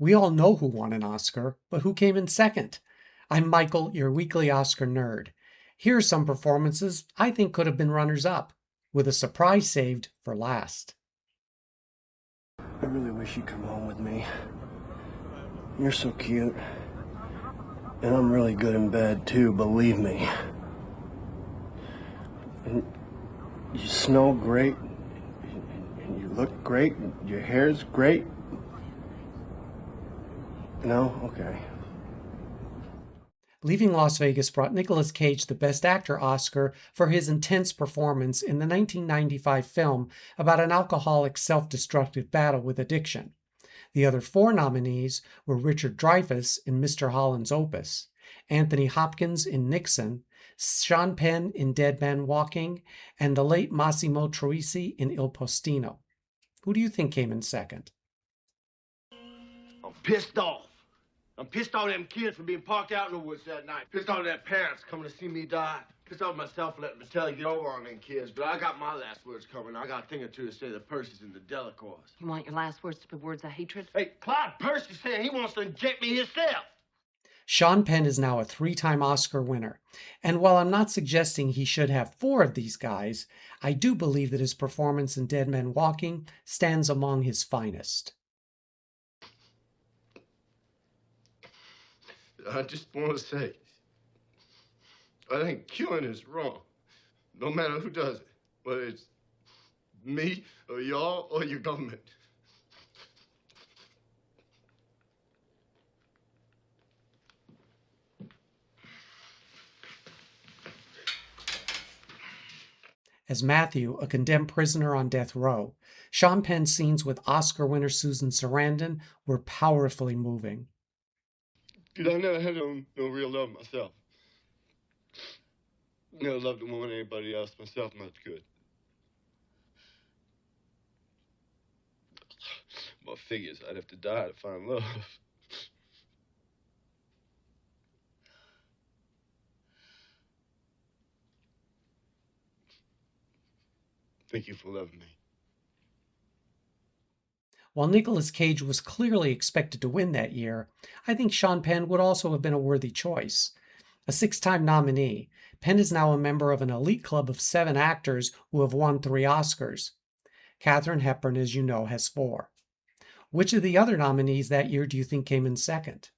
We all know who won an Oscar, but who came in second? I'm Michael, your weekly Oscar nerd. Here are some performances I think could have been runners-up, with a surprise saved for last. I really wish you'd come home with me. You're so cute. And I'm really good in bed, too, believe me. And you smell great. And you look great. And your hair's great. No? Okay. Leaving Las Vegas brought Nicolas Cage the Best Actor Oscar for his intense performance in the 1995 film about an alcoholic's self-destructive battle with addiction. The other 4 nominees were Richard Dreyfuss in Mr. Holland's Opus, Anthony Hopkins in Nixon, Sean Penn in Dead Man Walking, and the late Massimo Troisi in Il Postino. Who do you think came in second? I'm pissed off. I'm pissed off at them kids for being parked out in the woods that night. Pissed off at their parents coming to see me die. Pissed off at myself for letting Mattel get over on them kids. But I got my last words coming. I got a thing or two to say to Percy's and the Delacours. You want your last words to be words of hatred? Hey, Clyde Percy saying he wants to inject me himself. Sean Penn is now a 3-time Oscar winner. And while I'm not suggesting he should have 4 of these guys, I do believe that his performance in Dead Man Walking stands among his finest. I just want to say, I think killing is wrong, no matter who does it, whether it's me or y'all or your government. As Matthew, a condemned prisoner on death row, Sean Penn's scenes with Oscar winner Susan Sarandon were powerfully moving. Because I never had no real love myself. Never loved a woman or anybody else myself much good. Well, figures I'd have to die to find love. Thank you for loving me. While Nicolas Cage was clearly expected to win that year, I think Sean Penn would also have been a worthy choice. A 6-time nominee, Penn is now a member of an elite club of 7 actors who have won 3 Oscars. Katharine Hepburn, as you know, has 4. Which of the other nominees that year do you think came in second?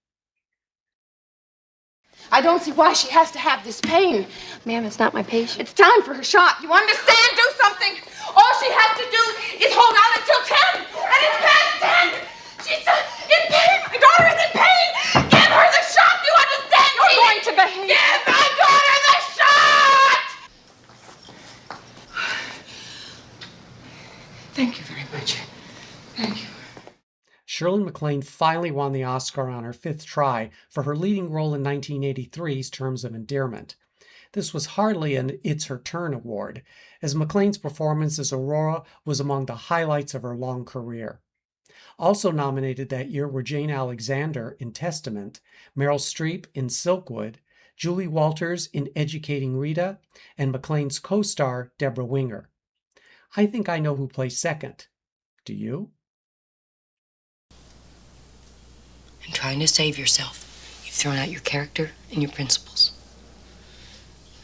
I don't see why she has to have this pain. Ma'am, it's not my patient. It's time for her shot. You understand? Do something. All she has to do is hold out until 10. And it's past 10. She's in pain. My daughter is in pain. Give her the shot. You understand? You're going to behave. Give my daughter the shot. Thank you very much. Thank you. Shirley MacLaine finally won the Oscar on her 5th try for her leading role in 1983's Terms of Endearment. This was hardly an It's Her Turn award, as MacLaine's performance as Aurora was among the highlights of her long career. Also nominated that year were Jane Alexander in Testament, Meryl Streep in Silkwood, Julie Walters in Educating Rita, and MacLaine's co-star Deborah Winger. I think I know who plays second. Do you? And trying to save yourself, you've thrown out your character and your principles.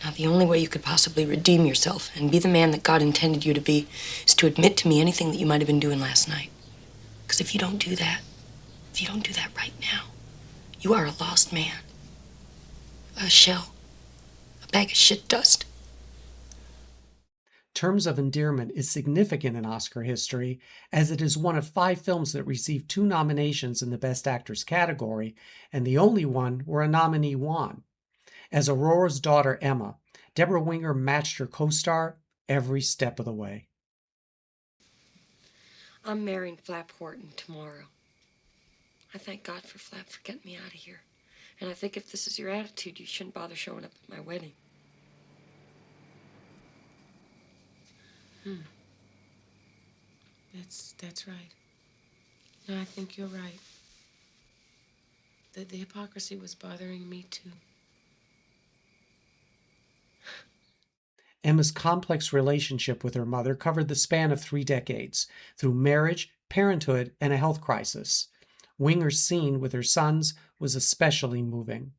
Now, the only way you could possibly redeem yourself and be the man that God intended you to be is to admit to me anything that you might have been doing last night. Because if you don't do that right now, you are a lost man. A shell. A bag of shit dust. Terms of Endearment is significant in Oscar history, as it is one of 5 films that received 2 nominations in the Best Actress category, and the only one where a nominee won. As Aurora's daughter Emma, Deborah Winger matched her co-star every step of the way. I'm marrying Flap Horton tomorrow. I thank God for Flap for getting me out of here. And I think if this is your attitude, you shouldn't bother showing up at my wedding. That's right. No, I think you're right. The hypocrisy was bothering me too. Emma's complex relationship with her mother covered the span of 3 decades, through marriage, parenthood, and a health crisis. Winger's scene with her sons was especially moving.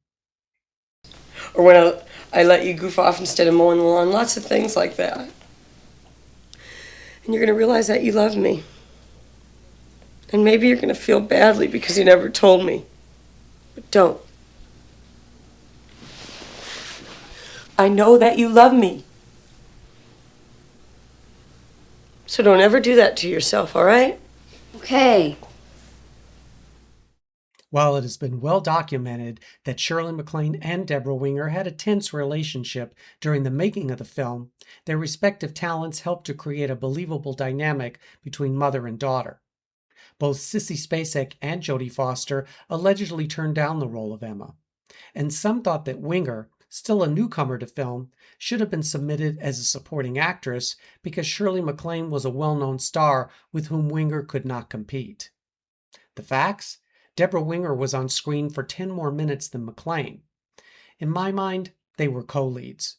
Or when I let you goof off instead of mowing the lawn. Lots of things like that. And you're going to realize that you love me. And maybe you're going to feel badly because you never told me. But don't. I know that you love me. So don't ever do that to yourself, all right? Okay. While it has been well documented that Shirley MacLaine and Deborah Winger had a tense relationship during the making of the film, their respective talents helped to create a believable dynamic between mother and daughter. Both Sissy Spacek and Jodie Foster allegedly turned down the role of Emma, and some thought that Winger, still a newcomer to film, should have been submitted as a supporting actress because Shirley MacLaine was a well-known star with whom Winger could not compete. The facts? Deborah Winger was on screen for 10 more minutes than MacLaine. In my mind, they were co-leads.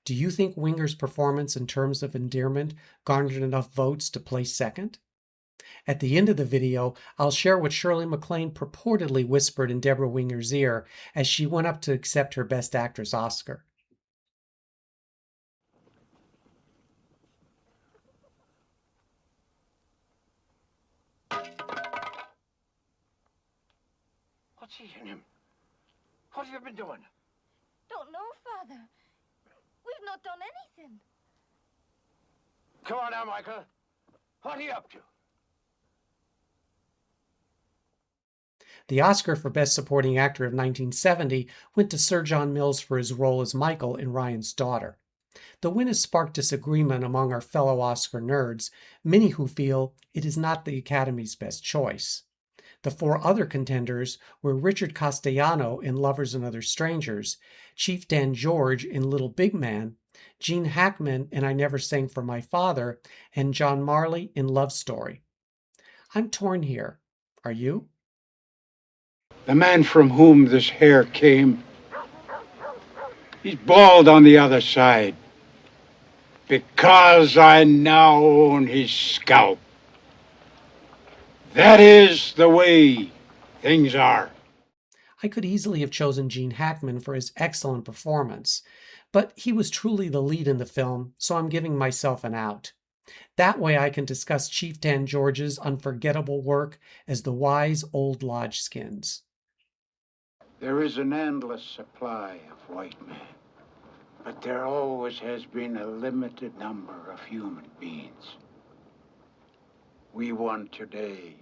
Do you think Winger's performance in terms of endearment garnered enough votes to place second? At the end of the video, I'll share what Shirley MacLaine purportedly whispered in Deborah Winger's ear as she went up to accept her Best Actress Oscar. What's eating him? What have you been doing? Don't know, Father. We've not done anything. Come on now, Michael. What are you up to? The Oscar for Best Supporting Actor of 1970 went to Sir John Mills for his role as Michael in Ryan's Daughter. The win has sparked disagreement among our fellow Oscar nerds, many who feel it is not the Academy's best choice. The 4 other contenders were Richard Castellano in Lovers and Other Strangers, Chief Dan George in Little Big Man, Gene Hackman in I Never Sang for My Father, and John Marley in Love Story. I'm torn here. Are you? The man from whom this hair came, he's bald on the other side, because I now own his scalp. That is the way things are. I could easily have chosen Gene Hackman for his excellent performance, but he was truly the lead in the film, so I'm giving myself an out. That way I can discuss Chief Dan George's unforgettable work as the wise old lodge skins. There is an endless supply of white men, but there always has been a limited number of human beings. We won today.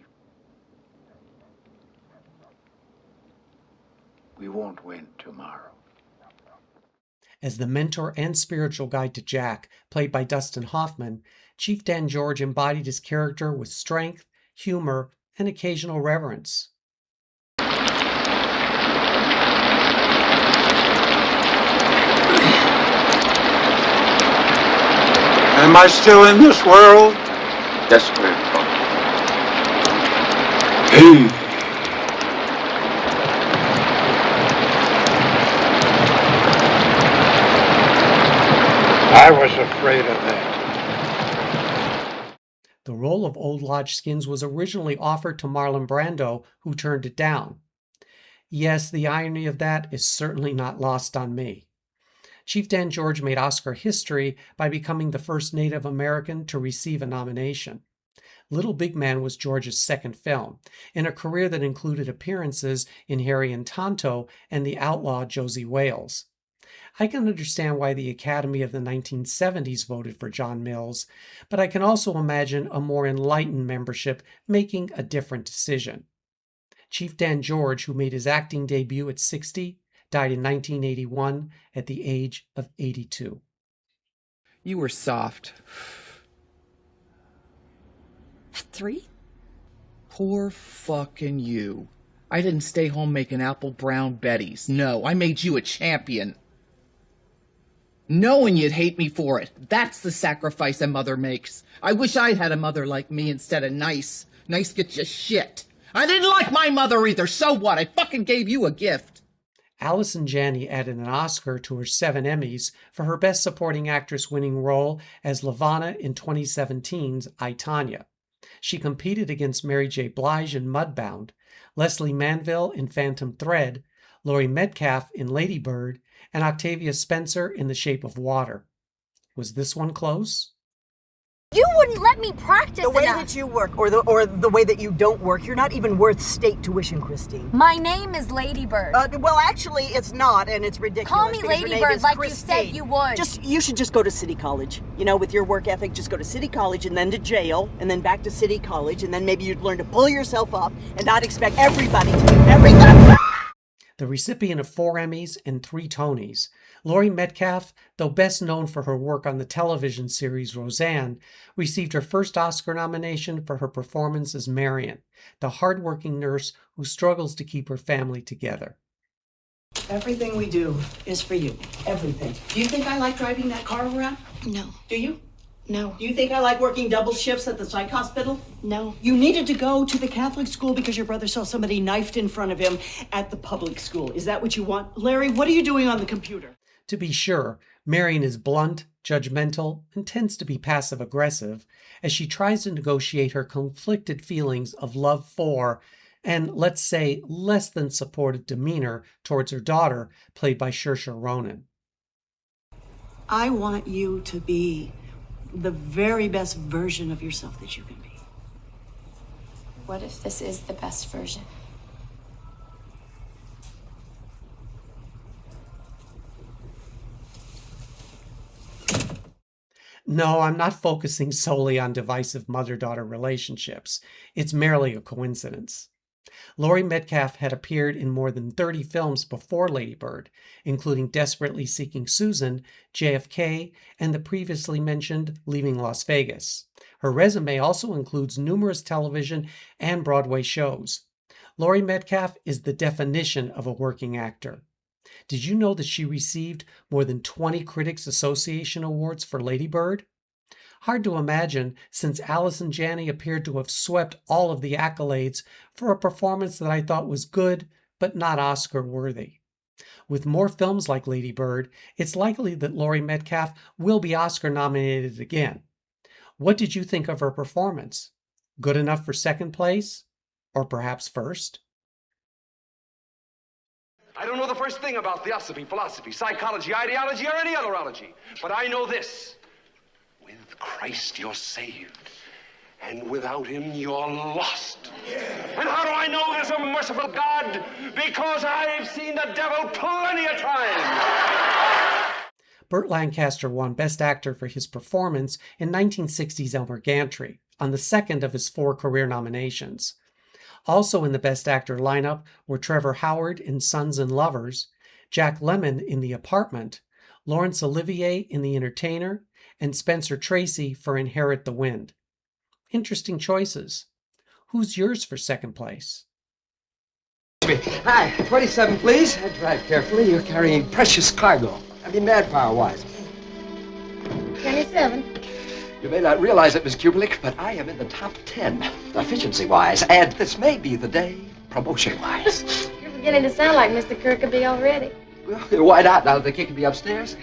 We won't win tomorrow. As the mentor and spiritual guide to Jack, played by Dustin Hoffman, Chief Dan George embodied his character with strength, humor, and occasional reverence. Am I still in this world? Yes, Grandpa. Hey. I was afraid of that. The role of Old Lodge Skins was originally offered to Marlon Brando, who turned it down. Yes, the irony of that is certainly not lost on me. Chief Dan George made Oscar history by becoming the first Native American to receive a nomination. Little Big Man was George's second film, in a career that included appearances in Harry and Tonto and The Outlaw Josie Wales. I can understand why the Academy of the 1970s voted for John Mills, but I can also imagine a more enlightened membership making a different decision. Chief Dan George, who made his acting debut at 60, died in 1981 at the age of 82. You were soft. At 3? Poor fucking you. I didn't stay home making apple brown betties. No, I made you a champion. Knowing you'd hate me for it. That's the sacrifice a mother makes. I wish I had a mother like me instead of nice. Nice gets you shit. I didn't like my mother either. So what? I fucking gave you a gift. Allison Janney added an Oscar to her 7 Emmys for her Best Supporting Actress winning role as Lavana in 2017's I, Tonya. She competed against Mary J. Blige in Mudbound. Leslie Manville in Phantom Thread, Laurie Metcalf in Lady Bird, and Octavia Spencer in The Shape of Water. Was this one close? You wouldn't let me practice The way enough. that you work, or the way that you don't work, you're not even worth state tuition, Christine. My name is Lady Bird. Well, actually, it's not, and it's ridiculous. Call me because your Lady name Bird is like Christine. you said you would. You should just go to City College. You know, with your work ethic, just go to City College and then to jail, and then back to City College, and then maybe you'd learn to pull yourself up and not expect everybody to do everything. The recipient of 4 Emmys and 3 Tonys, Laurie Metcalf, though best known for her work on the television series Roseanne, received her first Oscar nomination for her performance as Marion, the hardworking nurse who struggles to keep her family together. Everything we do is for you. Everything. Do you think I like driving that car around? No. Do you? No. Do you think I like working double shifts at the psych hospital? No. You needed to go to the Catholic school because your brother saw somebody knifed in front of him at the public school. Is that what you want? Larry, what are you doing on the computer? To be sure, Marion is blunt, judgmental, and tends to be passive-aggressive as she tries to negotiate her conflicted feelings of love for, and let's say less than supportive demeanor towards her daughter, played by Saoirse Ronan. I want you to be the very best version of yourself that you can be. What if this is the best version? No, I'm not focusing solely on divisive mother-daughter relationships. It's merely a coincidence. Laurie Metcalf had appeared in more than 30 films before Lady Bird, including Desperately Seeking Susan, JFK, and the previously mentioned Leaving Las Vegas. Her resume also includes numerous television and Broadway shows. Laurie Metcalf is the definition of a working actor. Did you know that she received more than 20 Critics Association awards for Lady Bird? Hard to imagine, since Allison Janney appeared to have swept all of the accolades for a performance that I thought was good, but not Oscar-worthy. With more films like Lady Bird, it's likely that Laurie Metcalf will be Oscar-nominated again. What did you think of her performance? Good enough for second place? Or perhaps first? I don't know the first thing about theosophy, philosophy, psychology, ideology, or any other ology. But I know this. With Christ, you're saved. And without him, you're lost. And how do I know there's a merciful God? Because I've seen the devil plenty of times. Burt Lancaster won Best Actor for his performance in 1960's Elmer Gantry, on the second of his 4 career nominations. Also in the Best Actor lineup were Trevor Howard in Sons and Lovers, Jack Lemmon in The Apartment, Laurence Olivier in The Entertainer, and Spencer Tracy for Inherit the Wind. Interesting choices. Who's yours for second place? Hi, 27, please. Drive carefully. You're carrying precious cargo. I mean, manpower-wise. 27. You may not realize it, Miss Kubelik, but I am in the top 10, efficiency-wise, and this may be the day, promotion-wise. You're beginning to sound like Mr. Kirkaby already. Well, why not, now that they're kicking me upstairs?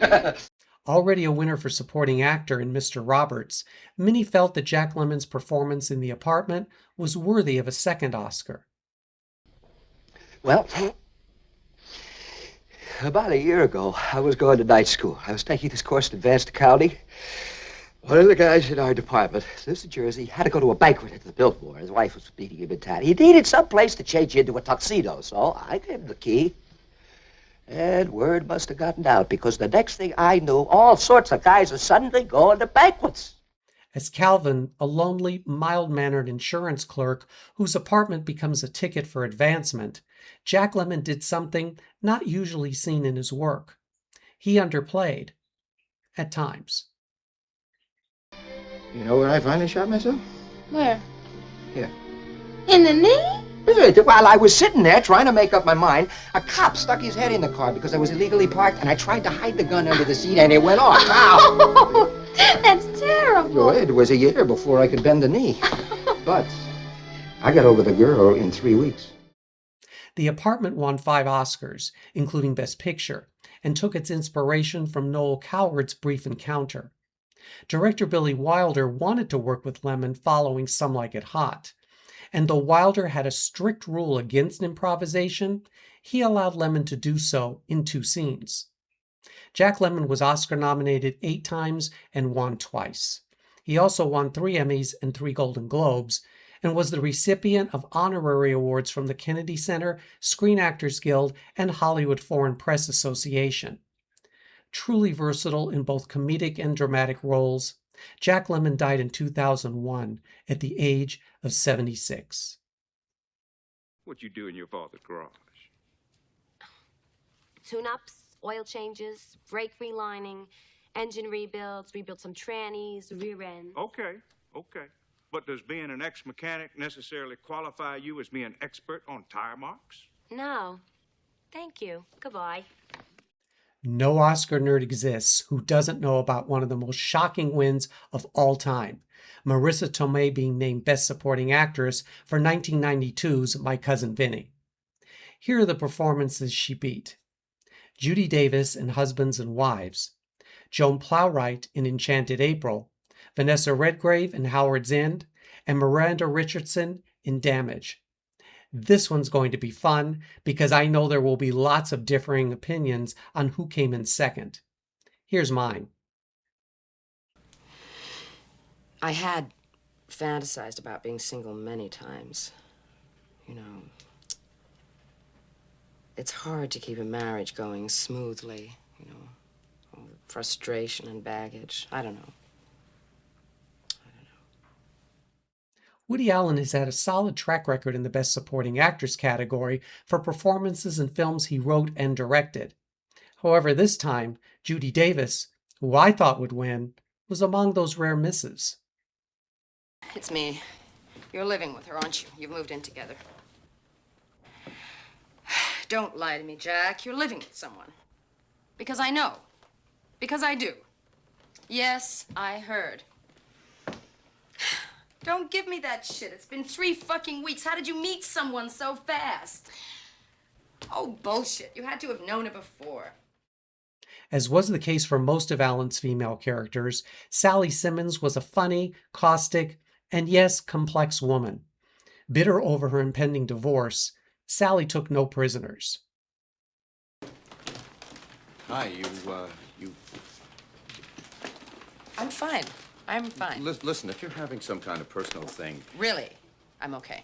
Already a winner for supporting actor in Mr. Roberts, Minnie felt that Jack Lemmon's performance in The Apartment was worthy of a second Oscar. Well, about a year ago, I was going to night school. I was taking this course in advanced accounting. One of the guys in our department, lives in Jersey, had to go to a banquet at the Biltmore. His wife was meeting him in town. He needed some place to change into a tuxedo, so I gave him the key. And word must have gotten out, because the next thing I knew, all sorts of guys are suddenly going to banquets. As Calvin, a lonely, mild-mannered insurance clerk whose apartment becomes a ticket for advancement, Jack Lemmon did something not usually seen in his work. He underplayed, at times. You know where I finally shot myself? Where? Here. In the knee? While I was sitting there trying to make up my mind, a cop stuck his head in the car because I was illegally parked, and I tried to hide the gun under the seat, and it went off. Ow! Oh, that's terrible. Well, it was a year before I could bend the knee. But I got over the girl in 3 weeks. The Apartment won 5 Oscars, including Best Picture, and took its inspiration from Noel Coward's Brief Encounter. Director Billy Wilder wanted to work with Lemmon following Some Like It Hot, and though Wilder had a strict rule against improvisation, he allowed Lemmon to do so in 2 scenes. Jack Lemmon was Oscar nominated 8 times and won twice. He also won 3 Emmys and 3 Golden Globes, and was the recipient of honorary awards from the Kennedy Center, Screen Actors Guild, and Hollywood Foreign Press Association. Truly versatile in both comedic and dramatic roles, Jack Lemmon died in 2001 at the age of 76. What you do in your father's garage? Tune-ups, oil changes, brake relining, engine rebuilds, rebuild some trannies, rear ends. Okay. But does being an ex-mechanic necessarily qualify you as being an expert on tire marks? No. Thank you. Goodbye. No Oscar nerd exists who doesn't know about one of the most shocking wins of all time, Marissa Tomei being named Best Supporting Actress for 1992's My Cousin Vinny. Here are the performances she beat: Judy Davis in Husbands and Wives, Joan Plowright in Enchanted April, Vanessa Redgrave in Howard's End, and Miranda Richardson in Damage. This one's going to be fun because I know there will be lots of differing opinions on who came in second. Here's mine. I had fantasized about being single many times. You know, it's hard to keep a marriage going smoothly, you know, frustration and baggage. I don't know. Woody Allen has had a solid track record in the Best Supporting Actress category for performances in films he wrote and directed. However, this time, Judy Davis, who I thought would win, was among those rare misses. It's me. You're living with her, aren't you? You've moved in together. Don't lie to me, Jack. You're living with someone. Because I know. Because I do. Yes, I heard. Don't give me that shit. It's been 3 fucking weeks. How did you meet someone so fast? Oh, bullshit. You had to have known it before. As was the case for most of Allen's female characters, Sally Simmons was a funny, caustic, and yes, complex woman. Bitter over her impending divorce, Sally took no prisoners. Hi, you... I'm fine. I'm fine. Listen, if you're having some kind of personal thing... Really, I'm okay.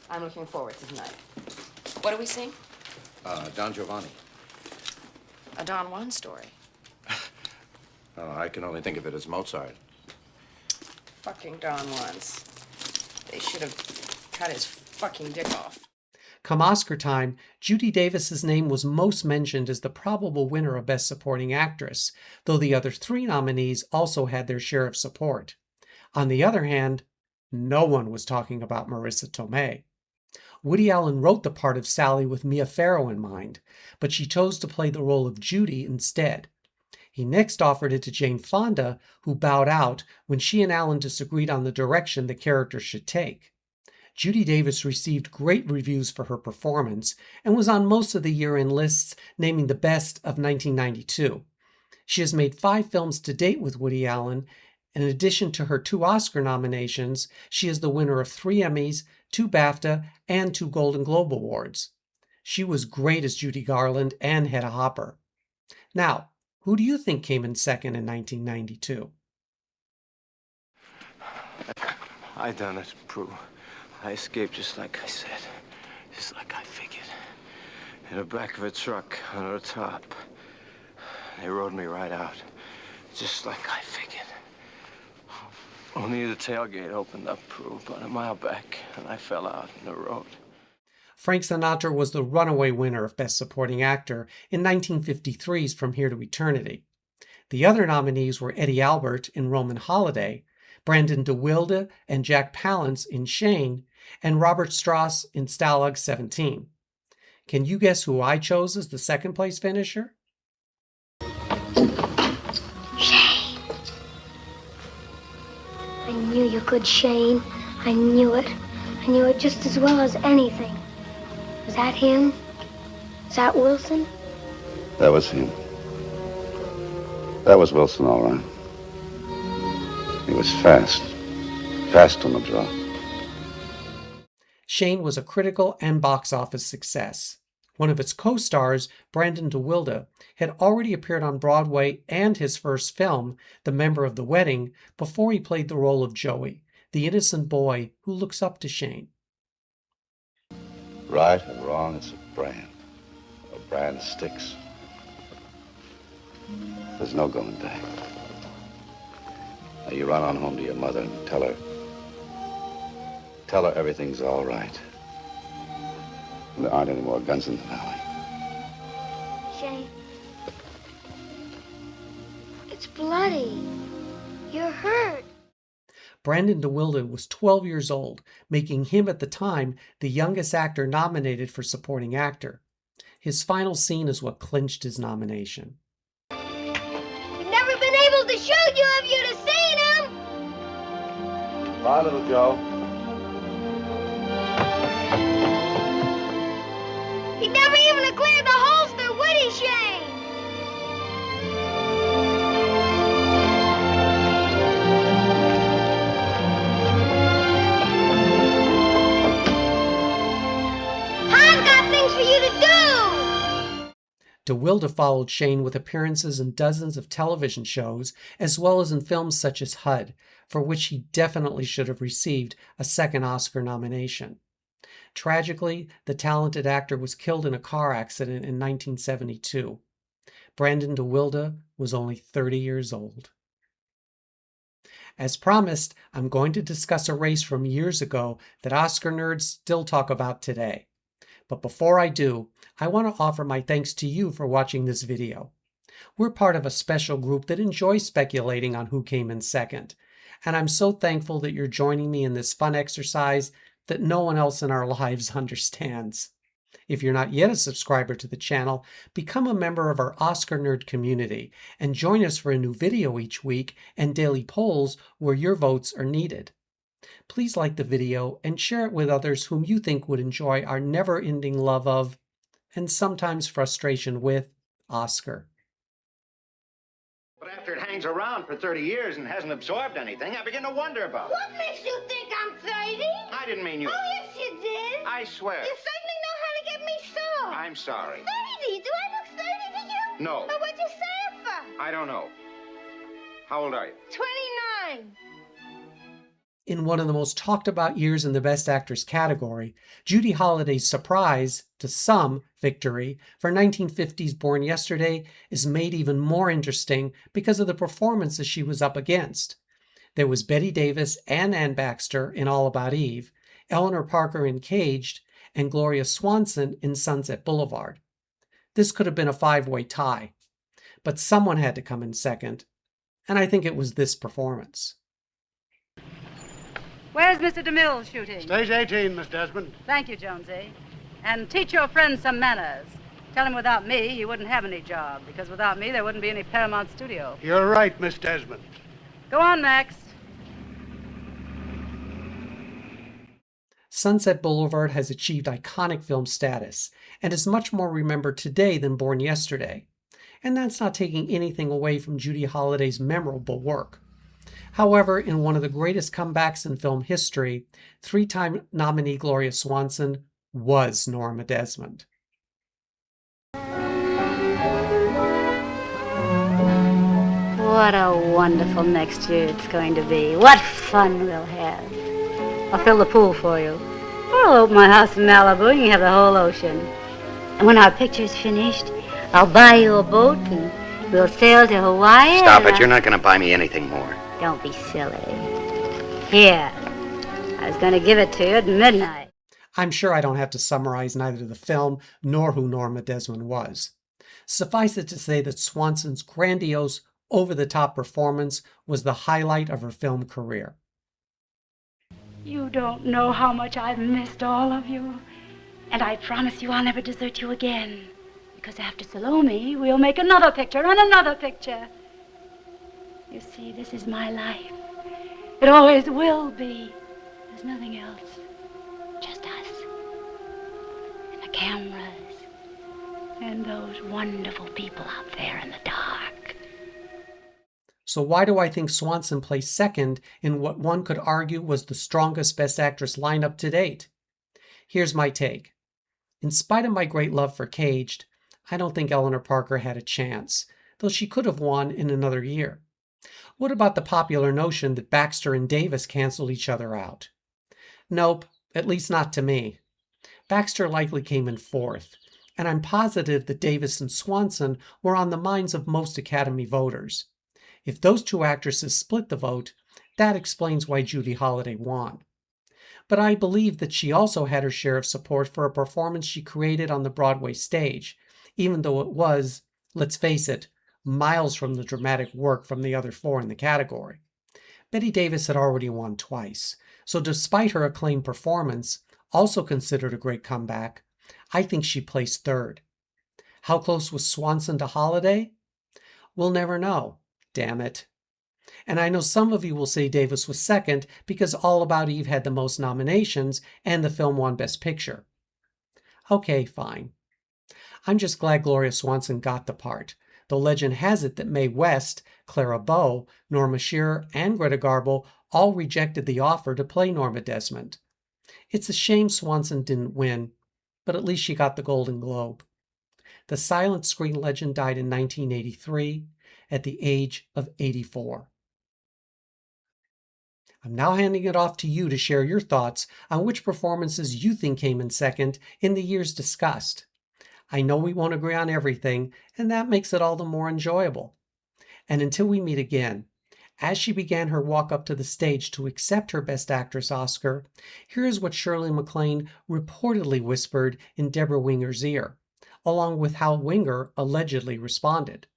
I'm looking forward to tonight. What are we seeing? Don Giovanni. A Don Juan story. I can only think of it as Mozart. Fucking Don Juans. They should have cut his fucking dick off. Come Oscar time, Judy Davis's name was most mentioned as the probable winner of Best Supporting Actress, though the other 3 nominees also had their share of support. On the other hand, no one was talking about Marissa Tomei. Woody Allen wrote the part of Sally with Mia Farrow in mind, but she chose to play the role of Judy instead. He next offered it to Jane Fonda, who bowed out when she and Allen disagreed on the direction the character should take. Judy Davis received great reviews for her performance and was on most of the year-end lists naming the best of 1992. She has made 5 films to date with Woody Allen. In addition to her 2 Oscar nominations, she is the winner of 3 Emmys, 2 BAFTA, and 2 Golden Globe Awards. She was great as Judy Garland and Hedda Hopper. Now, who do you think came in second in 1992? I done it, Prue. I escaped just like I said. Just like I figured. In the back of a truck, on the top. They rode me right out. Just like I figured. Only the tailgate opened up, Prue, about a mile back, and I fell out in the road. Frank Sinatra was the runaway winner of Best Supporting Actor in 1953's From Here to Eternity. The other nominees were Eddie Albert in Roman Holiday, Brandon DeWilde and Jack Palance in Shane, and Robert Strauss in Stalag 17. Can you guess who I chose as the second place finisher? Shane. I knew you could, Shane. I knew it. I knew it just as well as anything. Was that him? Was that Wilson? That was him. That was Wilson, all right. He was fast. Fast on the draw. Shane was a critical and box office success. One of its co-stars, Brandon DeWilde, had already appeared on Broadway and his first film, The Member of the Wedding, before he played the role of Joey, the innocent boy who looks up to Shane. Right and wrong, it's a brand. A brand sticks. There's no going back. Now you run on home to your mother and tell her everything's all right. There aren't any more guns in the valley. Shane, it's bloody. You're hurt. Brandon DeWilde was 12 years old, making him at the time the youngest actor nominated for supporting actor. His final scene is what clinched his nomination. We've never been able to shoot you if you'd have seen him. Bye, little Joe. He never even cleared the holster, would he, Shane? I've got things for you to do! DeWilde followed Shane with appearances in dozens of television shows, as well as in films such as HUD, for which he definitely should have received a second Oscar nomination. Tragically, the talented actor was killed in a car accident in 1972. Brandon DeWilde was only 30 years old. As promised, I'm going to discuss a race from years ago that Oscar nerds still talk about today. But before I do, I want to offer my thanks to you for watching this video. We're part of a special group that enjoys speculating on who came in second, and I'm so thankful that you're joining me in this fun exercise that no one else in our lives understands. If you're not yet a subscriber to the channel, become a member of our Oscar Nerd community and join us for a new video each week and daily polls where your votes are needed. Please like the video and share it with others whom you think would enjoy our never-ending love of, and sometimes frustration with, Oscar. But after it hangs around for 30 years and hasn't absorbed anything, I begin to wonder about it. What makes you think I'm 30? I didn't mean you. Oh, yes, you did. I swear. You certainly know how to get me so. I'm sorry. 30? Do I look 30 to you? No. But what'd you say it for? I don't know. How old are you? 29. In one of the most talked about years in the Best Actress category, Judy Holliday's surprise, to some, victory for 1950's Born Yesterday is made even more interesting because of the performances she was up against. There was Bette Davis and Ann Baxter in All About Eve, Eleanor Parker in Caged, and Gloria Swanson in Sunset Boulevard. This could have been a five-way tie, but someone had to come in second, and I think it was this performance. Where's Mr. DeMille shooting? Stage 18, Miss Desmond. Thank you, Jonesy. And teach your friend some manners. Tell him without me, he wouldn't have any job, because without me, there wouldn't be any Paramount studio. You're right, Miss Desmond. Go on, Max. Sunset Boulevard has achieved iconic film status and is much more remembered today than Born Yesterday. And that's not taking anything away from Judy Holliday's memorable work. However, in one of the greatest comebacks in film history, three-time nominee Gloria Swanson was Norma Desmond. What a wonderful next year it's going to be. What fun we'll have. I'll fill the pool for you. Or I'll open my house in Malibu and you can have the whole ocean. And when our picture's finished, I'll buy you a boat and we'll sail to Hawaii. Stop it. You're not going to buy me anything more. Don't be silly. Here. I was going to give it to you at midnight. I'm sure I don't have to summarize neither the film nor who Norma Desmond was. Suffice it to say that Swanson's grandiose, over-the-top performance was the highlight of her film career. You don't know how much I've missed all of you. And I promise you I'll never desert you again. Because after Salome, we'll make another picture and another picture. You see, this is my life. It always will be. There's nothing else. Just us. And the cameras. And those wonderful people out there in the dark. So why do I think Swanson placed second in what one could argue was the strongest Best Actress lineup to date? Here's my take. In spite of my great love for Caged, I don't think Eleanor Parker had a chance, though she could have won in another year. What about the popular notion that Baxter and Davis canceled each other out? Nope, at least not to me. Baxter likely came in fourth, and I'm positive that Davis and Swanson were on the minds of most Academy voters. If those two actresses split the vote, that explains why Judy Holliday won. But I believe that she also had her share of support for a performance she created on the Broadway stage, even though it was, let's face it, miles from the dramatic work from the other four in the category. Bette Davis had already won twice, so despite her acclaimed performance, also considered a great comeback, I think she placed third. How close was Swanson to Holliday? We'll never know. Damn it. And I know some of you will say Davis was second because All About Eve had the most nominations and the film won Best Picture. Okay, fine. I'm just glad Gloria Swanson got the part, though legend has it that Mae West, Clara Bow, Norma Shearer, and Greta Garbo all rejected the offer to play Norma Desmond. It's a shame Swanson didn't win, but at least she got the Golden Globe. The silent screen legend died in 1983 at the age of 84. I'm now handing it off to you to share your thoughts on which performances you think came in second in the years discussed. I know we won't agree on everything, and that makes it all the more enjoyable. And until we meet again, as she began her walk up to the stage to accept her Best Actress Oscar, here's what Shirley MacLaine reportedly whispered in Deborah Winger's ear, along with how Winger allegedly responded.